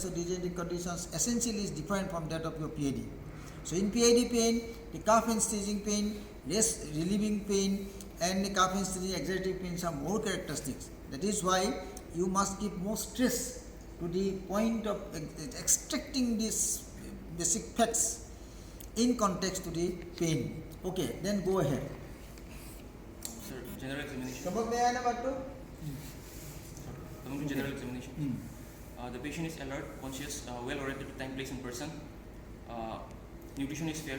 complex or degenerative conditions essentially is different from that of your PID. So in PID pain, the cough and sneezing pain, rest relieving pain, and the cough and sneezing exertive pains are more characteristics. That is why you must give more stress to the point of extracting these basic facts in context to the pain. Okay, then go ahead. Sir, general examination. Coming to general examination. The patient is alert, conscious, well-oriented to time, place, and person. Nutrition is fair.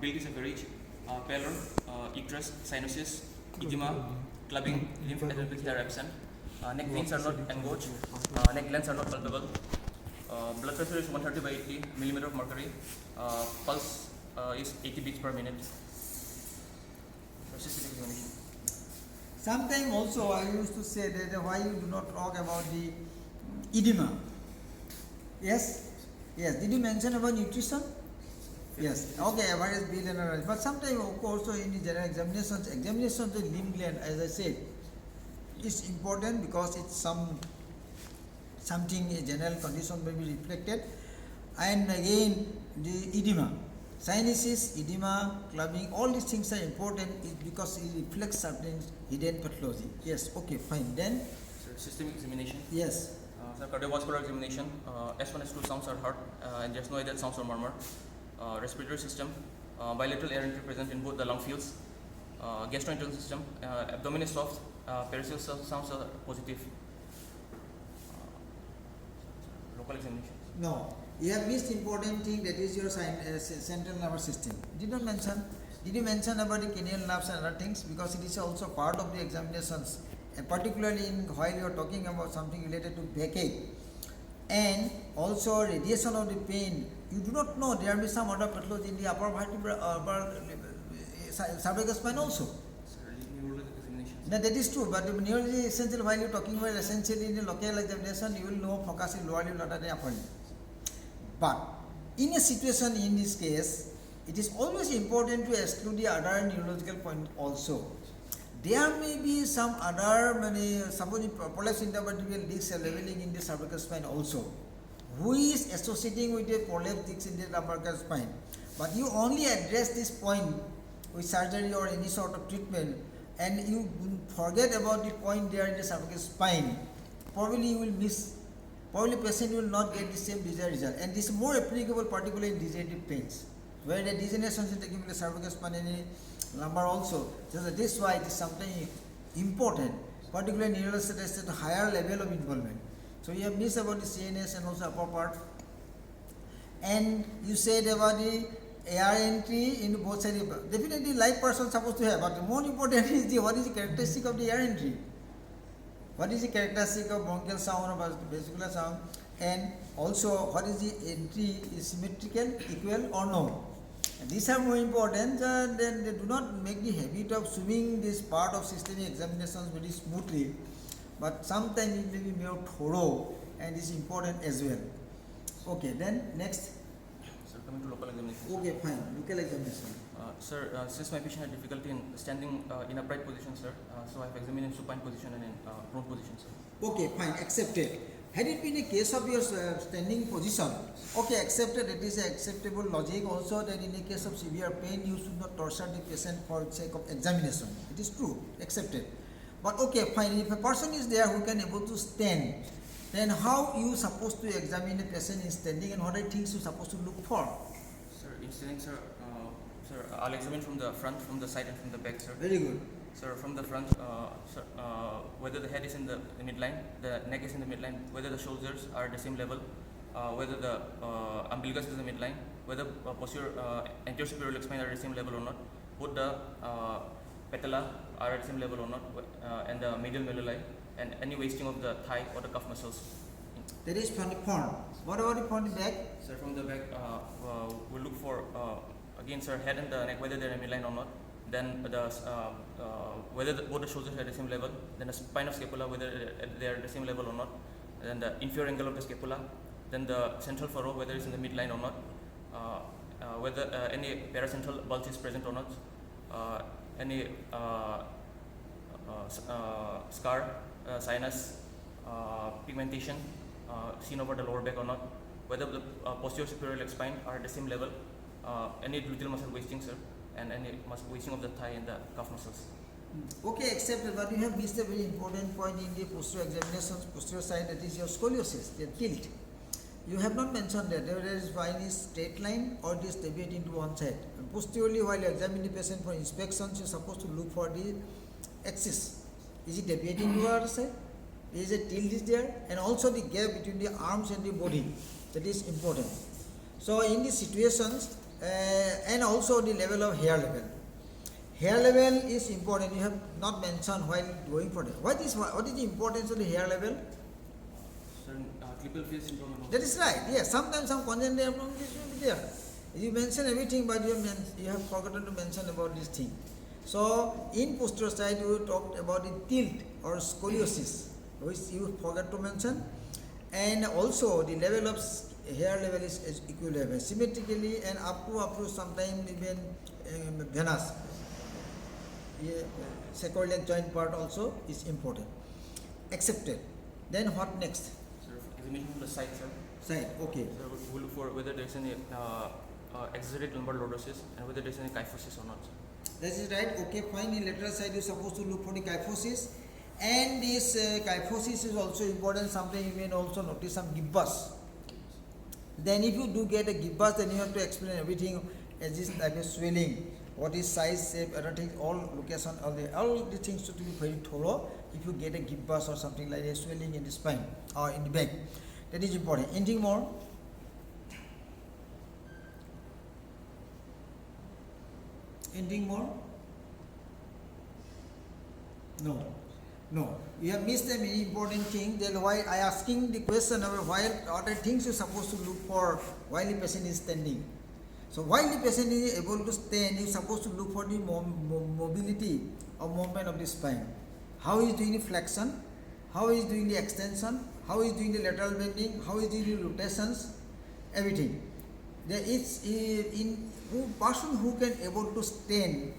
Build is average. Pallor, icterus, sinuses, edema, clubbing, lymph adenoids are absent. Neck veins are not engorged. Neck glands are not palpable. Blood pressure is 130 by 80 millimeter of mercury. Pulse is 80 beats per minute. Systemic examination. Sometimes also I used to say that why you do not talk about the edema. Yes? Yes. Did you mention about nutrition? Yes. Okay, average, bill and average. But sometimes also in the general examinations of the lymph gland, as I said, is important because it's something a general condition may be reflected. And again the edema. Sinuses, edema, clubbing, all these things are important because it reflects certain hidden pathology. Yes, okay, fine. Then? Sir, systemic examination. Yes. Sir, cardiovascular examination. S1, S2 sounds are heard and there's no other sounds or murmur. Respiratory system. Bilateral air entry present in both the lung fields. Gastrointestinal system. Abdomen is soft. Peripheral sounds are positive. Local examination. No. You have missed important thing, that is your central nervous system. Did you mention about the cranial nerves and other things? Because it is also part of the examinations, and particularly while you are talking about something related to backache and also radiation of the pain. You do not know there may be some other pathology in the upper vertebra, cervical spine also. Sir, neurological examination. No, that is true, but the neurology essential, while you are talking about essentially in the local examination, you will know focus in lower limb, not at the upper limb. But in a situation in this case, it is always important to exclude the other neurological point also. There may be some other, suppose prolapse intervertebral discs are leveling in the cervical spine also, who is associating with a prolapse disc in the cervical spine. But you only address this point with surgery or any sort of treatment, and you forget about the point there in the cervical spine. Probably you will miss. Probably patient will not get the same desired result, and this is more applicable particularly in degenerative pains, where the degeneration is taking place cervical spine and lumbar also. So that is why it is something important, particularly neurological at a higher level of involvement. So you have missed about the CNS and also upper part, and you said about the air entry in both sides. Definitely live person supposed to have, but the more important is the what is the characteristic of the air entry. What is the characteristic of bronchial sound or vesicular sound, and also what is the entry, is symmetrical, equal or no. And these are more important. Then they do not make the habit of swimming this part of systemic examinations very smoothly, but sometimes it may be more thorough and is important as well. Okay, then next. Sir, coming to local examination. Okay, fine. Local examination. Sir, since my patient had difficulty in standing in upright position, sir, so I have examined in supine position and in prone position, sir. Okay, fine, accepted. Had it been a case of your standing position, okay, accepted, it is acceptable logic also that in a case of severe pain, you should not torture the patient for the sake of examination. It is true, accepted. But okay, fine, if a person is there who can able to stand, then how you supposed to examine a patient in standing, and what are things you supposed to look for? Sir, in standing, sir, I'll examine from the front, from the side, and from the back, sir. Very good. Sir, from the front, sir, whether the head is in the midline, the neck is in the midline, whether the shoulders are at the same level, whether the umbilicus is in the midline, whether posterior anterior superior leg spine are at the same level or not, both the patella are at the same level or not, and the medial malleoli, and any wasting of the thigh or the calf muscles. That is from the front. What about the front and back? Sir, from the back, we'll look for again, sir, head and the neck, whether they're in midline or not. Then whether both the shoulders are at the same level. Then the spine of scapula, whether they are at the same level or not. Then the inferior angle of the scapula. Then the central furrow, whether it's in the midline or not. Whether any paracentral bulge is present or not. Any scar, sinus, pigmentation, seen over the lower back or not, whether the posterior superior leg spine are at the same level, any gluteal muscle wasting, sir, and any muscle wasting of the thigh and the calf muscles. Okay, accepted, but you have missed a very important point in the posterior examinations, posterior side, that is your scoliosis, your tilt. You have not mentioned that whether the spine is straight line or it is deviating to one side. And posteriorly, while you examine the patient for inspections, you are supposed to look for the axis. Is it deviating to the other side? Is a tilt is there? And also the gap between the arms and the body. That is important. So in these situations, and also the level of hair level. Hair level is important. You have not mentioned while going for that. What is the importance of the hair level? Sir, triple phase syndrome. And all. That is right. Yes, sometimes some congenital problems will be there. You mention everything, but you have forgotten to mention about this thing. So in posterior side, you talked about the tilt or scoliosis, which you forgot to mention, and also the level of hair level is equilevel, symmetrically, and up to sometimes even venous. Sacroiliac joint part also is important. Accepted. Then what next? Sir, examination from the side, sir. Side. Okay. So we'll look for whether there is any exaggerated lumbar lordosis and whether there is any kyphosis or not, sir. That is right. Okay, fine. In lateral side, you are supposed to look for the kyphosis, and this kyphosis is also important. Sometimes you may also notice some gibbous. Then, if you do get a gibbous, then you have to explain everything as this type of swelling. What is size, shape, other things, all location, all the things should be very thorough. If you get a gibbous or something like a swelling in the spine or in the back, that is important. Anything more? Anything more? No. No. You have missed a very important thing. Then why I asking the question about why other things you're supposed to look for while the patient is standing. So while the patient is able to stand, you're supposed to look for the mobility or movement of the spine. How is doing the flexion? How is doing the extension? How is doing the lateral bending? How is doing the rotations? Everything. There is in person who can able to stand.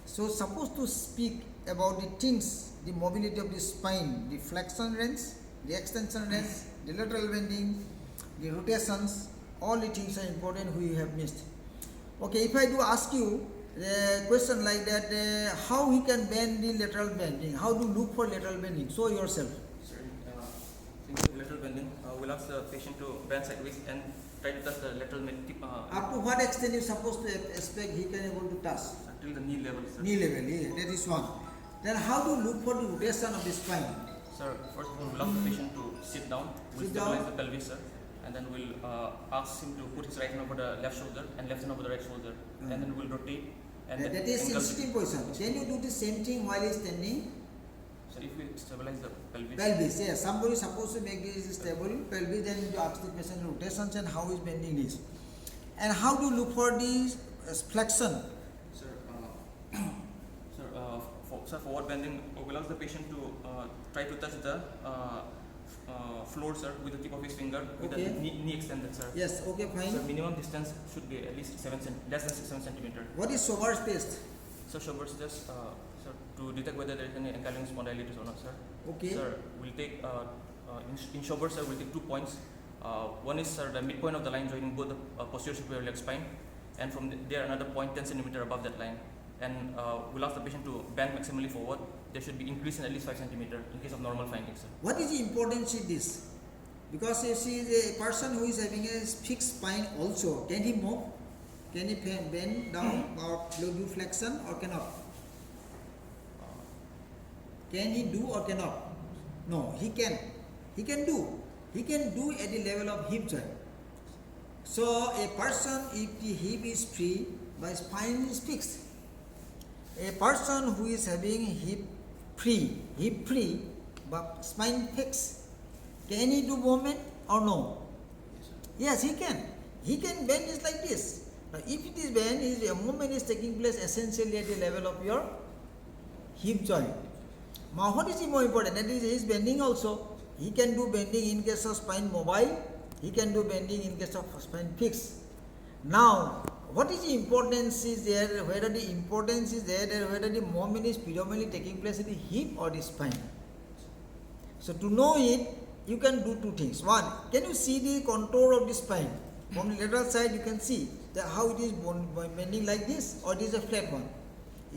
So supposed to speak about the things, the mobility of the spine, the flexion range, the extension range, the lateral bending, the rotations. All the things are important we have missed. Okay, if I do ask you a question like that, how he can bend the lateral bending? How to look for lateral bending? Show yourself. Sir, in lateral bending, we'll ask the patient to bend sideways and try to touch the lateral tip. Up to what extent you supposed to expect he can able to touch? Till the knee level, sir. Knee level, yeah, that is one. Then how to look for the rotation of the spine? Sir, first of all, we'll ask the patient to sit down. We'll Sit stabilize down. the pelvis, sir. And then we'll ask him to put his right hand over the left shoulder and left hand over the right shoulder. And then we'll rotate. And That then is in angle- sitting position. Then you do the same thing while he is standing. So if we stabilize the pelvis. Pelvis, yes. Somebody is supposed to make this stable pelvis, then you ask the patient rotations and how is bending this. And how to look for the flexion? Sir, for forward bending, we'll ask the patient to try to touch the floor, sir, with the tip of his finger, with Okay. the knee extended, sir. Yes, okay, So fine. minimum distance should be at least less than 7 centimeter. What is Sober's test? So Schober's test, sir, to detect whether there is any ankylosing spondylitis or not, sir. Okay. Sir, we'll take in Schober's, sir, we'll take 2 points. One is, sir, the midpoint of the line joining both the posterior superior leg spine, and from there another point 10 centimeter above that line. And we'll ask the patient to bend maximally forward. There should be increase in at least 5 centimeter in case of normal findings, sir. What is the importance of this? Because if she is a person who is having a fixed spine also, can he move? Can he bend down or do flexion or cannot? Can he do or cannot? No, he can. He can do. He can do at the level of hip joint. So a person, if the hip is free, but spine is fixed. A person who is having hip free, but spine fixed, can he do movement or no? Yes, he can. He can bend this like this. Now, if it is bend, his movement is taking place essentially at the level of your hip joint. Now, what is more important? That is, he is bending also. He can do bending in case of spine mobile. He can do bending in case of spine fixed. Now, what is the importance is there? Whether the importance is there, whether the movement is predominantly taking place in the hip or the spine. So, to know it, you can do two things. One, can you see the contour of the spine? From the lateral side, you can see that how it is bending like this, or it is a flat one.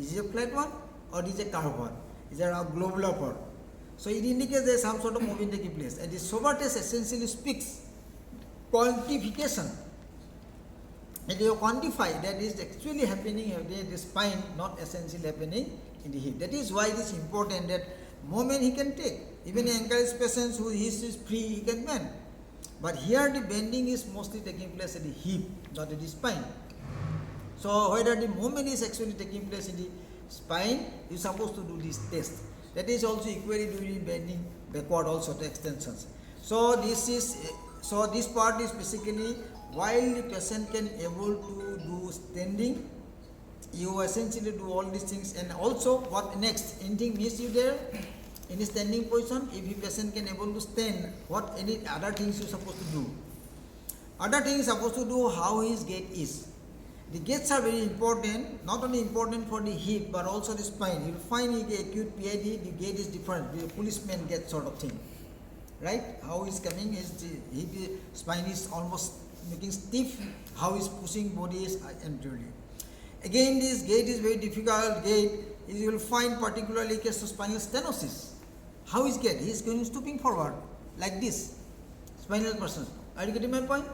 Is it a flat one, or it is a curved one? Is it a globular part? So it indicates there is some sort of movement taking place. And the SOBA test essentially speaks quantification. And you quantify that is actually happening in the spine, not essentially happening in the hip. That is why it is important that moment he can take. Even encourage patients who is free, he can bend. But here the bending is mostly taking place at the hip, not at the spine. So whether the movement is actually taking place in the spine, you are supposed to do this test. That is also equally doing bending backward also to extensions. So this part is basically while the patient can able to do standing, you essentially do all these things. And also what next? Anything miss you there? In a standing position, if the patient can able to stand, what any other things you supposed to do? Other things supposed to do how his gait is. The gaits are very important, not only important for the hip but also the spine. You will find in the acute PID the gait is different, the policeman gait sort of thing. Right? How he's coming is the hip, spine is almost making stiff, how he's pushing body is anteriorly. Again, this gait is very difficult gait. You will find particularly case of spinal stenosis. How is gait? He is going stooping forward like this. Spinal person. Are you getting my point?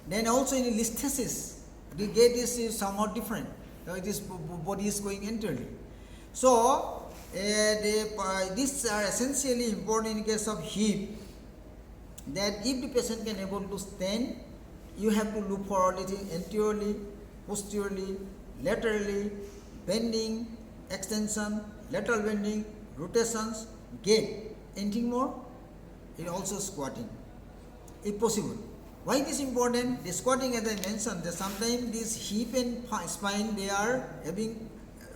Then also in listhesis, the gait is somewhat different. It is body is going anteriorly. So these are essentially important in case of hip. That if the patient can able to stand, you have to look for anything anteriorly, posteriorly, laterally, bending, extension, lateral bending, rotations, gait. Anything more? It also squatting, if possible. Why it is important? The squatting, as I mentioned, that sometimes this hip and spine, they are having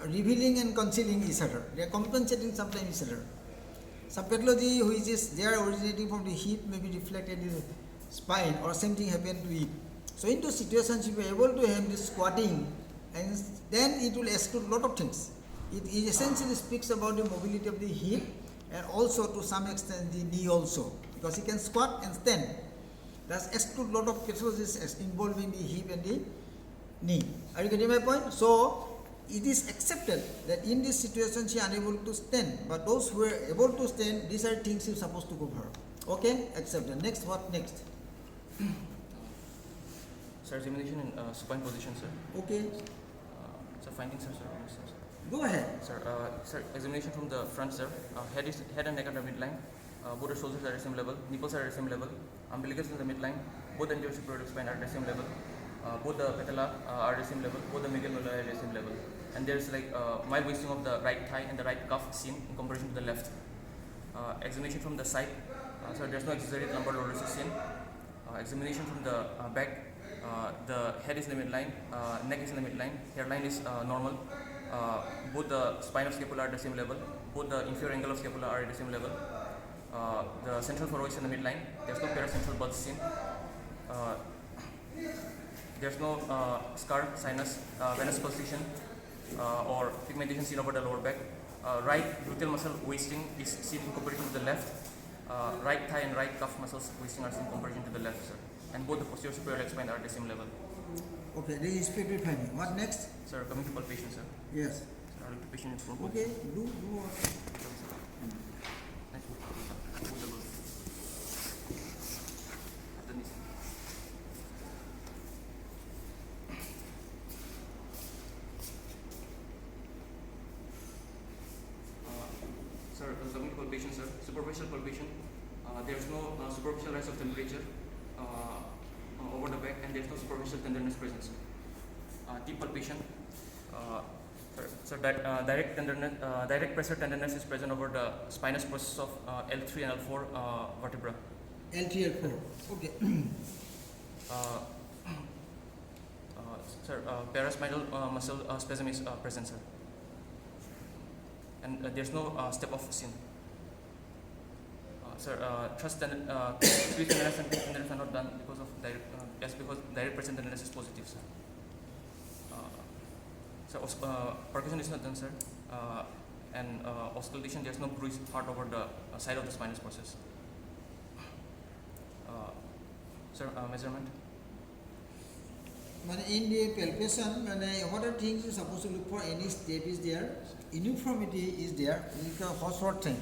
revealing and concealing each other. They are compensating sometimes each other. Some pathology which is they are originating from the hip may be reflected in the spine, or same thing happen to it. So in those situations, if you are able to have this squatting, and then it will exclude a lot of things. It essentially speaks about the mobility of the hip and also to some extent the knee also, because he can squat and stand. Thus exclude a lot of pathologies involving the hip and the knee. Are you getting my point? So it is accepted that in this situation she is unable to stand, but those who are able to stand, these are things you are supposed to cover. Okay, accepted. Next, what next? Sir, examination in supine position, sir. Okay, Sir, findings, sir. go ahead. Sir, examination from the front, sir. Head and neck are the midline. Both the shoulders are at the same level. Nipples are at the same level. Umbilicus in the midline. Both the anterior superior spine are at the same level. Both the patella are at the same level. Both the medial malleoli are at the same level. And there's like mild wasting of the right thigh and the right cuff seen in comparison to the left. Examination from the side. Sir, there's no exaggerated lumbar lordosis seen. Examination from the back. The head is in the midline. Neck is in the midline. Hairline is normal. Both the spinal scapula are at the same level. Both the inferior angle of scapula are at the same level. The central furrow is in the midline. There's no paracentral bulge seen. There's no scar, sinus, venous pulsation, or pigmentation seen over the lower back. Right gluteal muscle wasting is seen in comparison to the left. Right thigh and right cuff muscles wasting are seen in comparison to the left, sir. And both the posterior superior leg spine are at the same level. Okay, this is respiratory finding. What next? Sir, coming to palpation, sir. Yes. Sir, palpation is for both. Okay, do what? Sir, coming to palpation, sir. Superficial palpation. There's no superficial rise of temperature over the back, and there's no superficial tenderness present. Deep palpation. Direct tenderness, direct pressure tenderness is present over the spinous process of L3 and L4 vertebra. L3, L4. Okay. Sir, paraspinal muscle spasm is present, sir. And there's no step off seen. Sir, thrust tenderness and pitch tenderness are not done because of because direct pressure tenderness is positive, sir. Percussion is not done, sir. And auscultation, there's no bruised part over the side of the spinous process. Sir, measurement. In the palpation, what are things you're supposed to look for? Any step is there, uniformity is there, it's a whole sort thing.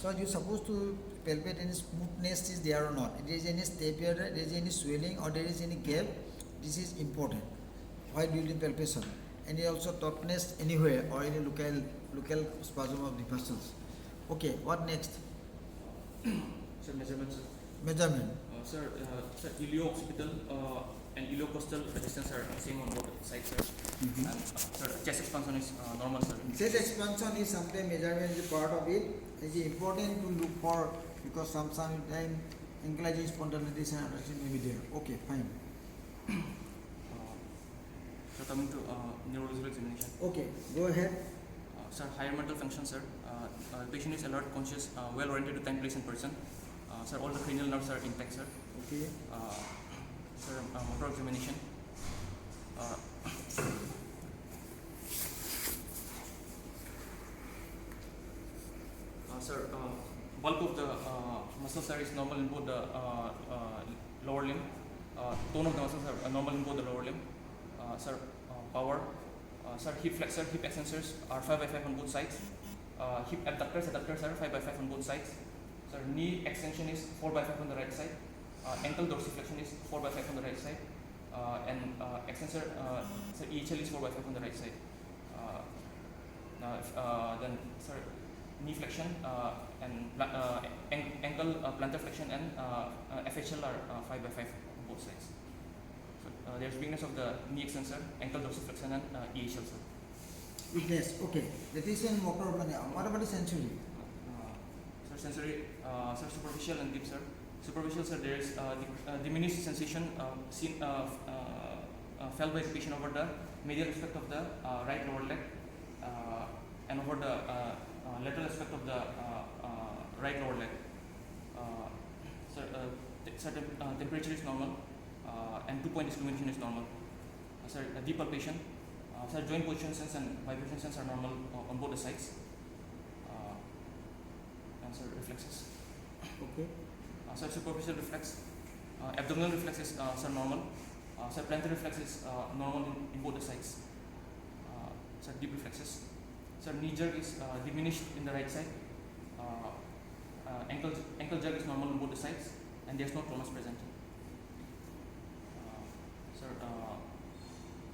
So you're supposed to palpate any smoothness is there or not. If there is any step here, there is any swelling or there is any gap, this is important while doing palpation. And also tautness anywhere or any local spasm of the muscles. Okay, what next? Sir, measurement, sir. Measurement. Sir, ilio-occipital and ilio-costal resistance are same on both sides, sir. Mm-hmm. And sir, chest expansion is normal, sir. Chest expansion is sometimes measurement is a part of it. It is important to look for because sometimes ankylosing spondylitis and adduction may be there. Okay, fine. So coming to neurological examination. Okay, go ahead. Sir, higher mental function, sir. Patient is alert, conscious, well oriented to time, place, and person. Sir, all the cranial nerves are intact, sir. Okay. Sir, motor examination. Sir, bulk of the muscles sir, is normal in both the lower limb. Tone of the muscles are normal in both the lower limb. Sir, power. Sir, hip flexor, hip extensors are 5x5 on both sides. Hip adductors are 5x5 on both sides. Sir, knee extension is 4x5 on the right side. Ankle dorsiflexion is 4x5 on the right side. And extensor, sir, EHL is 4x5 on the right side. Then, sir, knee flexion and ankle plantar flexion and FHL are 5x5 on both sides. So, there's weakness of the knee extensor, ankle dorsiflexion and EHL, sir. Weakness, okay. That is in motor. What about the sensory? Sir, sensory, sir, superficial and deep, sir. Superficial, sir, there is diminished sensation felt by the patient over the medial aspect of the right lower leg and over the lateral aspect of the right lower leg. Sir, temperature is normal and 2-point discrimination is normal. Sir, deep palpation. Sir, joint position sense and vibration sense are normal on both the sides. And sir, reflexes. Okay. Sir, superficial reflex. Abdominal reflex is sir, normal. Sir, plantar reflex is normal in both the sides. Sir, deep reflexes. Sir, knee jerk is diminished in the right side. Ankle jerk is normal on both the sides, and there's no traumas present. Sir,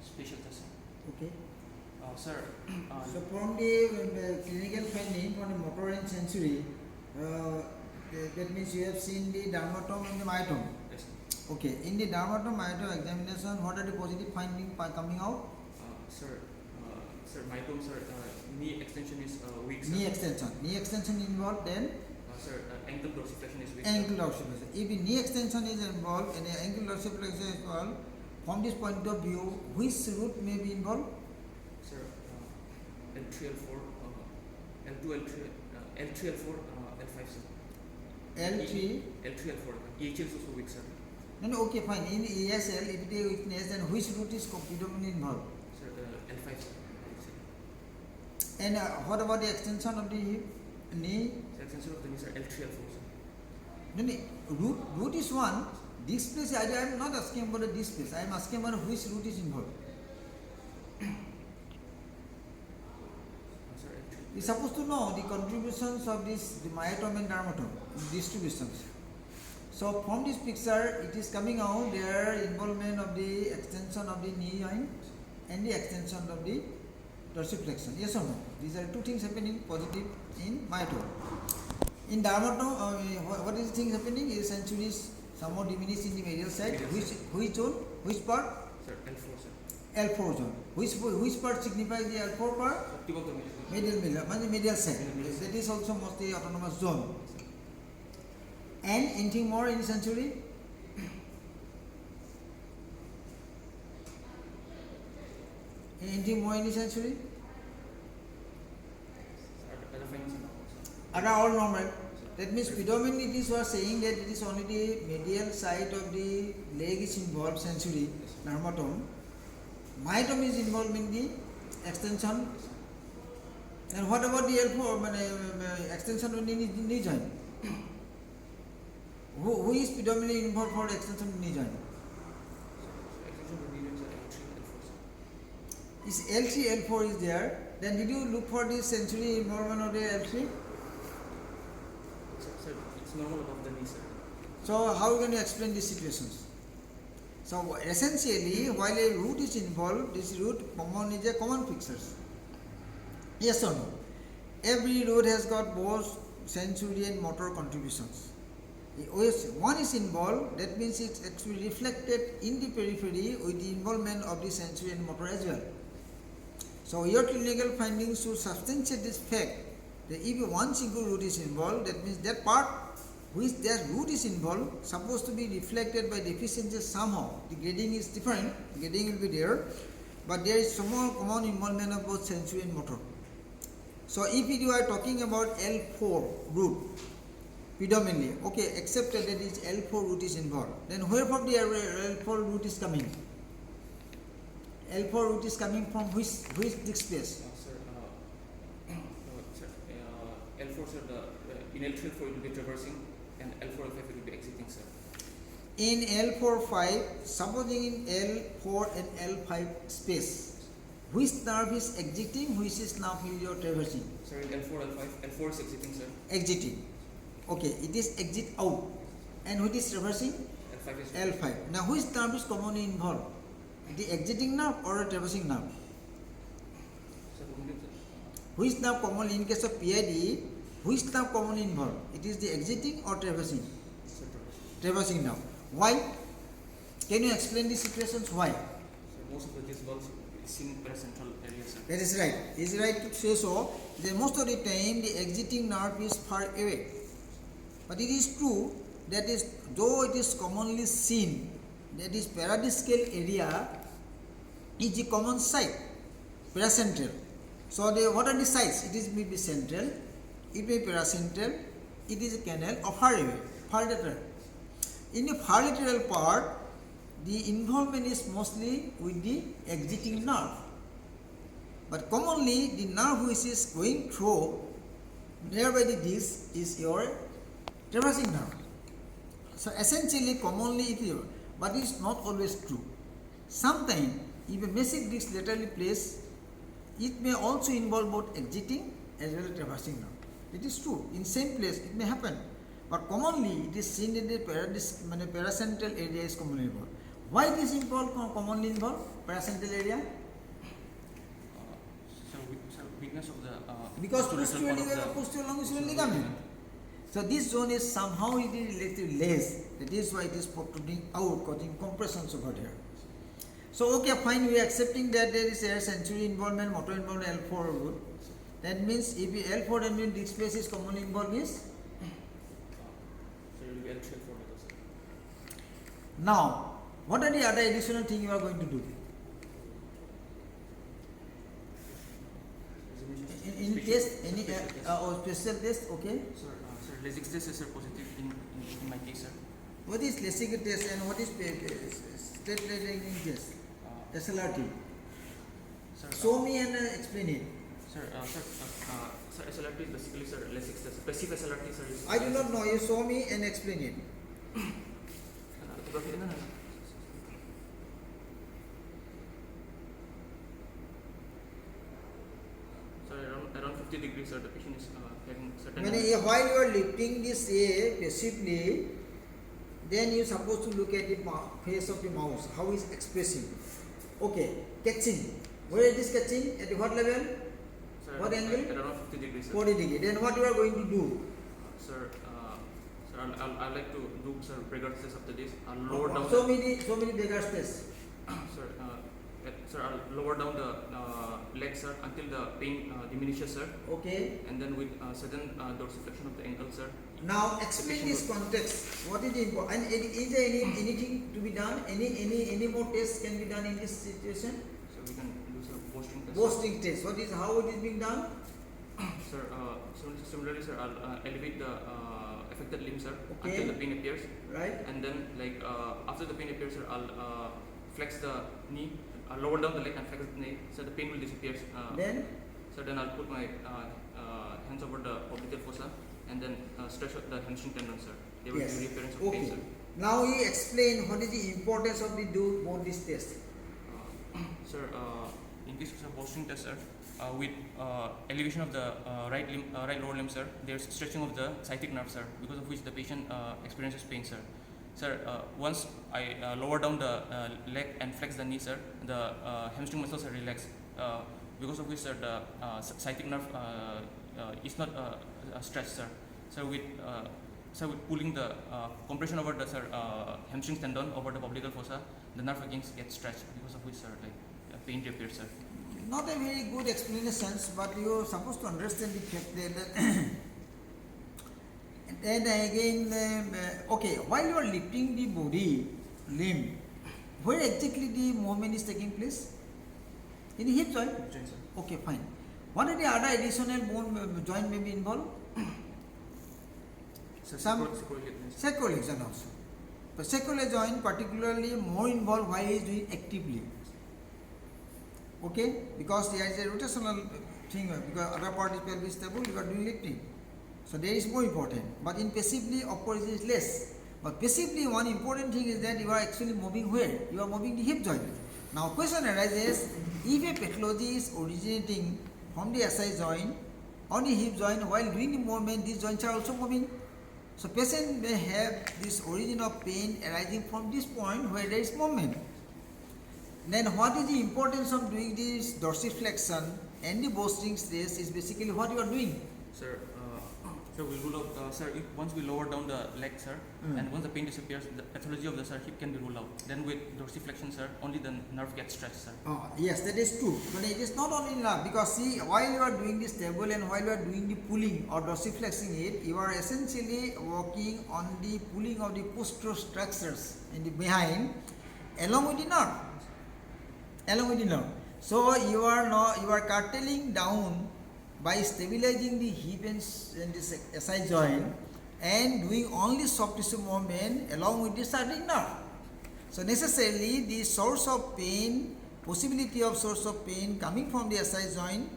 spatial test. Okay. Sir, So from the clinical finding for the motor and sensory, that means you have seen the dermatome and the myotome. yes. Okay. In the dermatome myotome examination, what are the positive findings coming out? Sir, myotome, sir, knee extension is weak. Sir. Knee extension. Knee extension involved, then Sir, ankle dorsiflexion is weak. ankle dorsiflexion. If the knee extension is involved and the ankle dorsiflexion is involved, from this point of view, which root may be involved? Sir, L3, L4, L2, L3, L3, L4, L5, sir. L3. L3, L4. EHL is also weak, sir. No, okay, fine. In ESL, if it is weakness, then which root is predominantly involved? Sir, L5, sir. And what about the extension of the knee? Sir, extension of the knee, sir, L3, L4, sir. No, root is one. Disc place, I am not asking about the disc place. I am asking about which root is involved. Sir, L3. You are supposed to know the contributions of the myotome and dermatome, distributions. So from this picture, it is coming out their involvement of the extension of the knee joint and the extension of the dorsiflexion. Yes or no? These are two things happening positive in myotome. In dermatome, what is the thing happening? Is sensory is somewhat diminished in the medial side. Which zone? Which part? Sir, L4, sir. L4 zone. Which part signifies the L4 part? Tip of the medial. Medial side. That is also mostly autonomous zone. And anything more in sensory? Anything more in the sensory? Other findings are normal, sir. Are all normal? That means predominantly it is you are saying that it is only the medial side of the leg is involved, sensory, dermatome. Myotome is involved in the extension. And what about the L4 extension of the knee joint? Who is predominantly involved for extension of knee joint? Extension of knee joints are L3, L4, sir. Is L3, L4 is there? Then did you look for the sensory involvement of the L3? Sir, it's normal above the knee, sir. So how are you going to explain these situations? So essentially, while a root is involved, this root common is a common fixtures. Yes or no? Every root has got both sensory and motor contributions. If one is involved, that means it's actually reflected in the periphery with the involvement of the sensory and motor as well. So your clinical findings should substantiate this fact that if one single root is involved, that means that part which that root is involved supposed to be reflected by deficiencies somehow. The grading is different, grading will be there, but there is some more common involvement of both sensory and motor. So if you are talking about L4 root predominantly, okay, accepted that is L4 root is involved, then where from the L4 root is coming? L4 root is coming from which disc space? L4, sir, in L3, L4 it will be traversing, and L4, L5 it will be exiting, sir. In L4, 5, supposing in L4 and L5 space, which nerve is exiting, which is now your traversing? Sir, in L4, L5, L4 is exiting, sir. Exiting. Okay, it is exit out. And which is traversing? L5 is L5. Now which nerve is commonly involved? The exiting nerve or a traversing nerve? Sir, Which nerve commonly, in case of PID, which nerve commonly involved? It is the exiting or traversing? sir, Traversing nerve. Why? Can you explain the situations why? sir, most of these valves is in paracentral area, sir. That is right. Is right to say so. Then most of the time the exiting nerve is far away. But it is true that is though it is commonly seen that is paradiscal area is the common site, paracentral. So what are the sites? It is maybe central, it may be paracentral, it is a canal or far away, far lateral. In the far lateral part, the involvement is mostly with the exiting nerve. But commonly the nerve which is going through nearby the disc is your traversing nerve. So essentially commonly it is, but it is not always true. Sometimes if a massive disc laterally placed, it may also involve both exiting as well as traversing nerve. It is true, in same place it may happen, but commonly it is seen in the paracentral area is commonly involved. Why it is involved, commonly involved, paracentral area? Sir, weakness of the Because posterolateral posterior part of longitudinal ligament. So this zone is somehow it is relatively less. That is why it is protruding out, causing compressions over there. So okay, fine. We are accepting that there is a sensory involvement, motor involvement, L4 root. That means if L4 and when disc space is commonly involved is. So it will be L3, L4 later, sir. Now, what are the other additional things you are going to do? In test, any or special test, okay? Sir, Lasix test is sir positive in my case, sir. What is Lasik test and what is state leading test? SLRT. Sir, Show me and explain it. Sir, SLRT is basically sir Lasix test. Passive SLRT, sir. Is I do not know. You show me and explain it. Sir, around 50 degrees, sir. The patient is having certain. While you are lifting this passively, then you are supposed to look at the face of the mouse. How is expressing? Okay, catching. Where it is catching? At what level? Sir, What angle? At around 50 degrees, sir. 40 degree. Then what you are going to do? Sir, I'll like to do sir Bragg test after this. I'll lower down. So many beggar space. Sir, I'll lower down the leg, sir, until the pain diminishes, sir. Okay. And then with sudden dorsiflexion of the ankle, sir. Now explain this context. What is the important? And is there anything to be done? Any more tests can be done in this situation? So we can do sir Bowstring test. Bowstring test. What is how it is being done? Sir, similarly, sir, I'll elevate the affected limb, sir, Okay. until the pain appears. Right. And then, like after the pain appears, sir, I'll flex the knee, lower down the leg and flex the knee, so the pain will disappear. Then So then I'll put my hands over the orbital fossa and then stretch out the hamstring tendon, sir. there will Yes. be reappearance of pain, Okay. sir. Now you explain what is the importance of the do both these tests. Sir, in case of bolstering test, sir, with elevation of the right lower limb, sir, there's stretching of the sciatic nerve, sir, because of which the patient experiences pain, sir. Sir, once I lower down the leg and flex the knee, sir, the hamstring muscles are relaxed, because of which, sir, the sciatic nerve is not stretched, sir. So with pulling the compression over the hamstring tendon over the popliteal fossa, the nerve again gets stretched, because of which, sir, like pain reappears, sir. Not a very good explanation, but you are supposed to understand the fact that then again, okay, while you are lifting the body limb, where exactly the movement is taking place? In the hip joint? Joint, sir. Okay, fine. What are the other additional bone joint may be involved? Sir, Some- sacroiliac, Sacroiliac joint also. But sacroiliac joint particularly more involved while he is doing actively. Okay, because there is a rotational thing, because other part is pelvis stable, you are doing lifting. So there is more important. But in passively, of course, it is less. But passively, one important thing is that you are actually moving where? You are moving the hip joint. Now question arises, if a pathology is originating from the SI joint on the hip joint, while doing the movement, these joints are also moving. So patient may have this origin of pain arising from this point where there is movement. Then what is the importance of doing this dorsiflexion and the bolstering stress is basically what you are doing. Sir, we rule out, sir, if once we lower down the leg, sir, and once the pain disappears, the pathology of the hip can be ruled out. Then with dorsiflexion, sir, only the nerve gets stretched, sir. Yes, that is true. But it is not only enough, because see, while you are doing this table and while you are doing the pulling or dorsiflexing it, you are essentially working on the pulling of the posterior structures in the behind along with the nerve. Along with the nerve. So you are curtailing down by stabilizing the hip and the SI joint and doing only soft tissue movement along with the sciatic nerve. So necessarily the source of pain, possibility of source of pain coming from the SI joint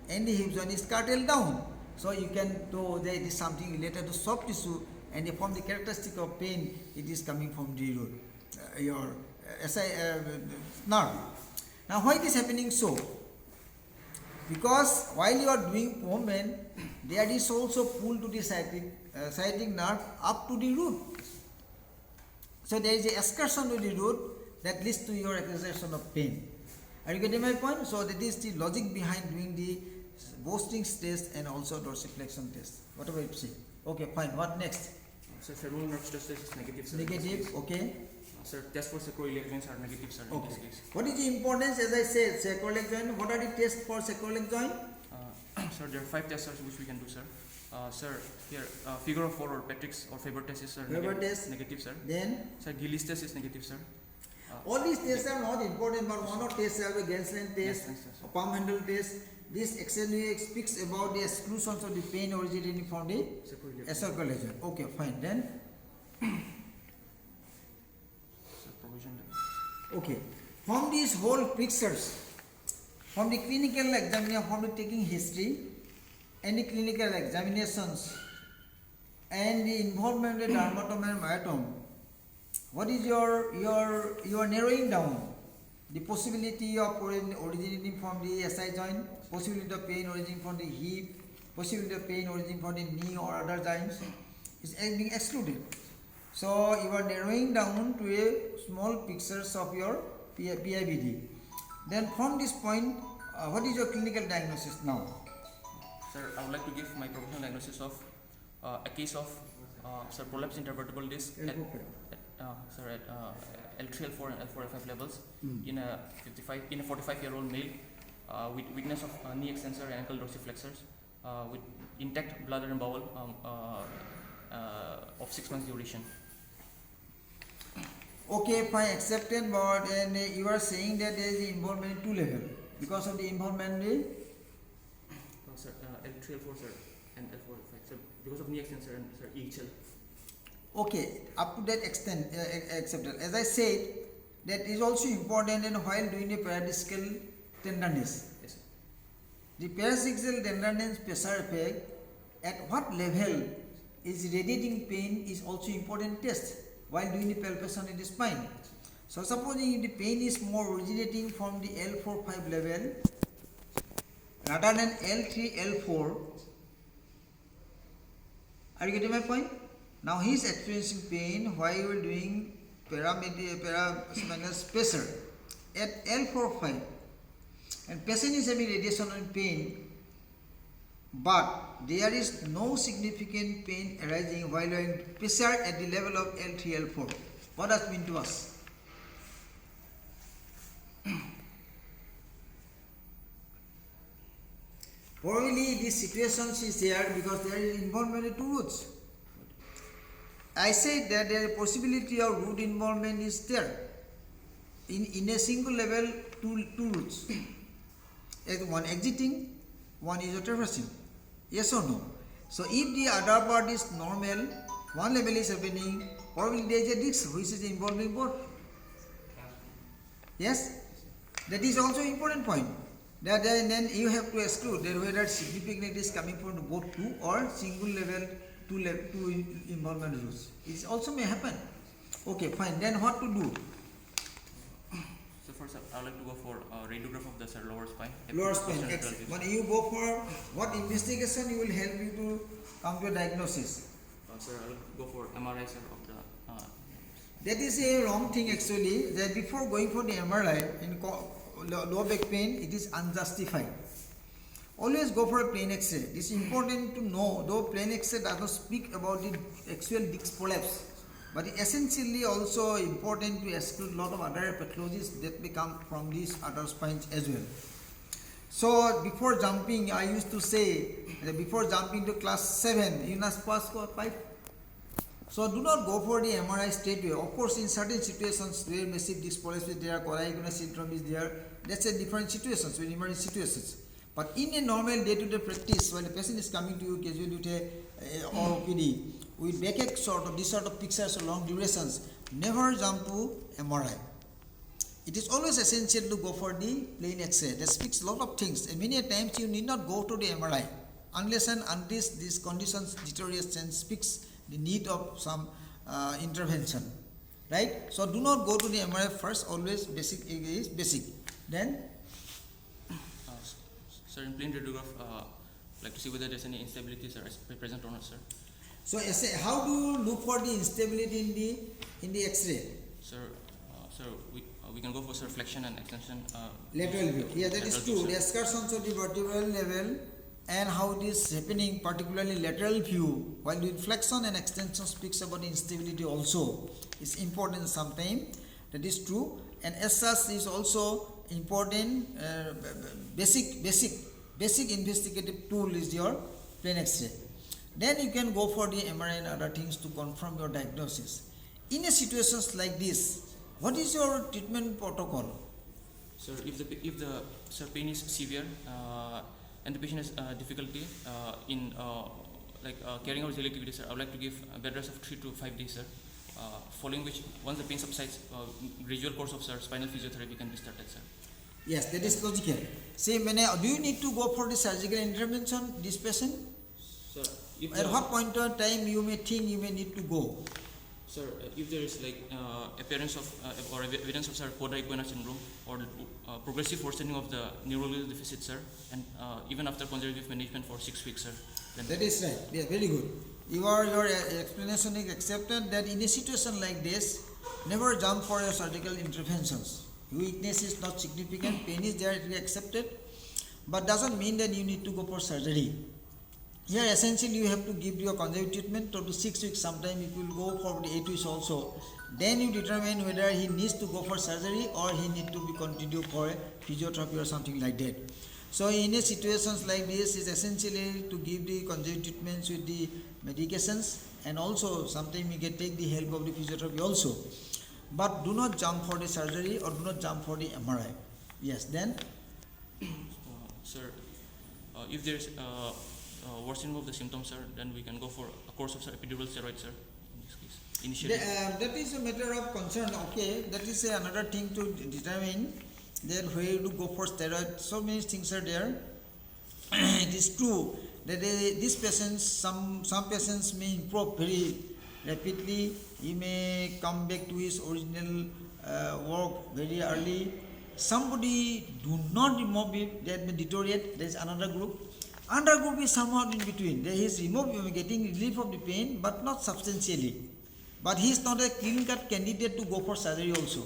and the hip joint is curtailed down. So you can do that it is something related to soft tissue, and from the characteristic of pain it is coming from the root, your SI nerve. Now why it is happening so? Because while you are doing movement, there is also pull to the sciatic nerve up to the root. So there is a excursion to the root that leads to your exertion of pain. Are you getting my point? So that is the logic behind doing the bolstering test and also dorsiflexion test. Whatever you say. Okay, fine. What next? Sir, femoral nerve stress test is negative, sir. Negative. Okay. Sir, test for sacroiliac joints are negative, sir, in this Okay. case. What is the importance, as I said, sacroiliac joint? What are the tests for sacroiliac joint? Sir, there are 5 tests, sir, which we can do, sir. Sir, here, figure of 4 or Patrick's or Faber test is, sir, Faber test. negative, sir. Then Sir, Gillies test is negative, sir. all these tests are not important, but one of tests are the Genslen test, Genslen test, sir. palm handle test. This actually speaks about the exclusions of the pain originating from the Sacroiliac. sacroiliac joint. Okay, fine. Then Sir, provision. okay, from these whole pictures, from the clinical examination, from the taking history and the clinical examinations and the involvement of the dermatome and myotome, what is you are narrowing down the possibility of originating from the SI joint, possibility of pain originating from the hip, possibility of pain originating from the knee or other joints is being excluded. So you are narrowing down to a small pictures of your PIBD. Then from this point, what is your clinical diagnosis now? Sir, I would like to give my professional diagnosis of a case of sir, prolapse intervertebral disc at L3, L4 and L4, L5 levels in a 45-year-old male with weakness of knee extensor and ankle dorsiflexors with intact bladder and bowel of 6 months duration. Okay, fine, accepted, but and you are saying that there is involvement 2 level because of the involvement Sir, L3, L4, sir, and L4, L5, sir, because of knee extensor and sir, EHL. Okay, up to that extent accepted. As I said, that is also important in while doing the paradiscal tenderness. Yes, sir. The paradiscal tenderness pressure effect, at what level is radiating pain is also important test while doing the palpation in the spine. So supposing if the pain is more originating from the L4-5 level rather than L3, L4, are you getting my point? Now he is experiencing pain while you are doing paraspinal spacer at L4-5, and patient is having radiation and pain, but there is no significant pain arising while you are in pressure at the level of L3, L4. What does it mean to us? Probably this situation is there because there is involvement in two roots. I said that there is a possibility of root involvement is there. In a single level, two roots. One exiting, one is traversing. Yes or no? So if the other part is normal, one level is happening, probably there is a disc which is involving both. Yes? That is also important point. That then you have to exclude that whether significant is coming from both two or single level, two involvement roots. It also may happen. Okay, fine. Then what to do? So first, I would like to go for radiograph of the lower spine. Lower spine. When you go for what investigation you will help you to come to a diagnosis? Sir, I will go for MRI, sir, of the. That is a wrong thing actually. That before going for the MRI in lower back pain, it is unjustified. Always go for a plain X-ray. It is important to know, though plain X-ray does not speak about the actual disc prolapse, but essentially also important to exclude a lot of other pathologies that may come from these other spines as well. So before jumping, I used to say that before jumping to class 7, you must pass for 5. So do not go for the MRI straight away. Of course, in certain situations where massive disc prolapse is there, coracoid syndrome is there, that's a different situations, very emergency situations. But in a normal day-to-day practice, when a patient is coming to you casually with or OPD with backache sort of this sort of pictures or long durations, never jump to MRI. It is always essential to go for the plain X-ray. That speaks a lot of things. And many times you need not go to the MRI unless and until these conditions deterioration speaks the need of some intervention, right? So do not go to the MRI first. Always basic is basic. Then, sir, in plain radiograph, like to see whether there's any instability, sir, present or not, sir. So how do you look for the instability in the X-ray? Sir, we can go for, sir, flexion and extension. Lateral view. Yeah, that is true. The excursions of the vertebral level and how it is happening, particularly lateral view, while doing flexion and extension speaks about instability also. It's important sometimes. That is true. And as such is also important. Basic investigative tool is your plain X-ray. Then you can go for the MRI and other things to confirm your diagnosis. In a situations like this, what is your treatment protocol? Sir, if the pain is severe and the patient has difficulty in carrying out daily activities, sir, I would like to give a bed rest of 3 to 5 days, sir. Following which, once the pain subsides, gradual course of, sir, spinal physiotherapy can be started, sir. Yes, that is logical. Say, do you need to go for the surgical intervention, this patient? Sir, at what point of time you may think you may need to go? Sir, if there is appearance of or evidence of, sir, quadripolar syndrome or progressive worsening of the neurological deficit, sir, and even after conservative management for 6 weeks, sir. Then that is right. Yeah, very good. Your explanation is accepted that in a situation like this, never jump for your surgical interventions. Weakness is not significant, pain is there, it is accepted, but doesn't mean that you need to go for surgery. Here essentially you have to give your conservative treatment to 6 weeks, sometime it will go for 8 weeks also. Then you determine whether he needs to go for surgery or he needs to be continued for a physiotherapy or something like that. So in a situations like this, is essentially to give the conservative treatments with the medications, and also sometimes you can take the help of the physiotherapy also. But do not jump for the surgery or do not jump for the MRI. Yes, then? Sir, if there is worsening of the symptoms, sir, then we can go for a course of, sir, epidural steroids, sir, in this case, initially. That is a matter of concern, okay. That is another thing to determine. Then where to go for steroids, so many things are there. It is true that these patients, some patients may improve very rapidly. He may come back to his original work very early. Somebody do not remove it, that may deteriorate. There is another group. Another group is somehow in between. There is getting relief of the pain, but not substantially. But he is not a clean-cut candidate to go for surgery also.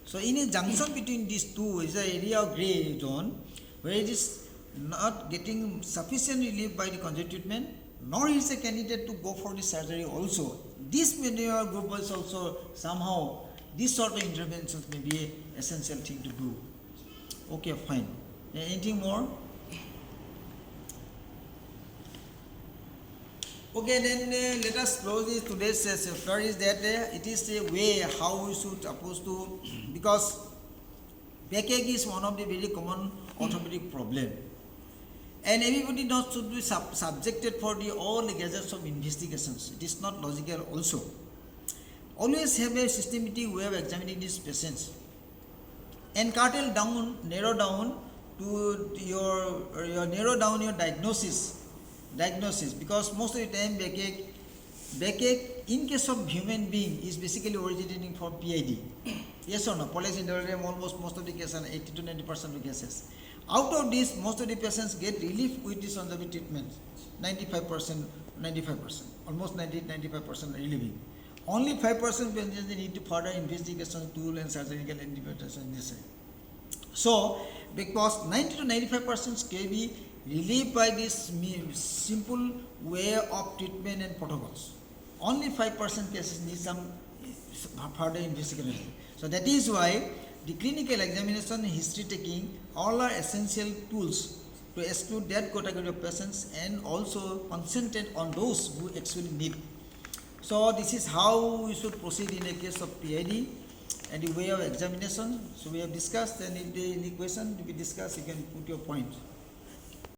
So in a junction between these two is an area of grey zone where it is not getting sufficient relief by the conservative treatment, nor is a candidate to go for the surgery also. This group is also somehow, this sort of interventions may be an essential thing to do. Okay, fine. Anything more? Okay, then let us close this today's chapter. Is that it is a way how we should supposed to, because backache is one of the very common orthopedic problem, and everybody not should be subjected for the all the gadgets of investigations. It is not logical also. Always have a systematic way of examining these patients and narrow down your diagnosis, because most of the time backache in case of human being is basically originating from PID. Yes or no? Polysyndrome, almost most of the cases, 80 to 90% of the cases. Out of this, most of the patients get relief with this conservative treatment. 95%, almost 90-95% relieving. Only 5% patients need to further investigation, tool and surgical intervention necessary. So, because 90 to 95% can be relieved by this simple way of treatment and protocols. Only 5% cases need some further investigation. So that is why the clinical examination, history taking, all are essential tools to exclude that category of patients and also concentrate on those who actually need. So this is how we should proceed in a case of PID and the way of examination. So we have discussed, and if there is any question to be discussed, you can put your point.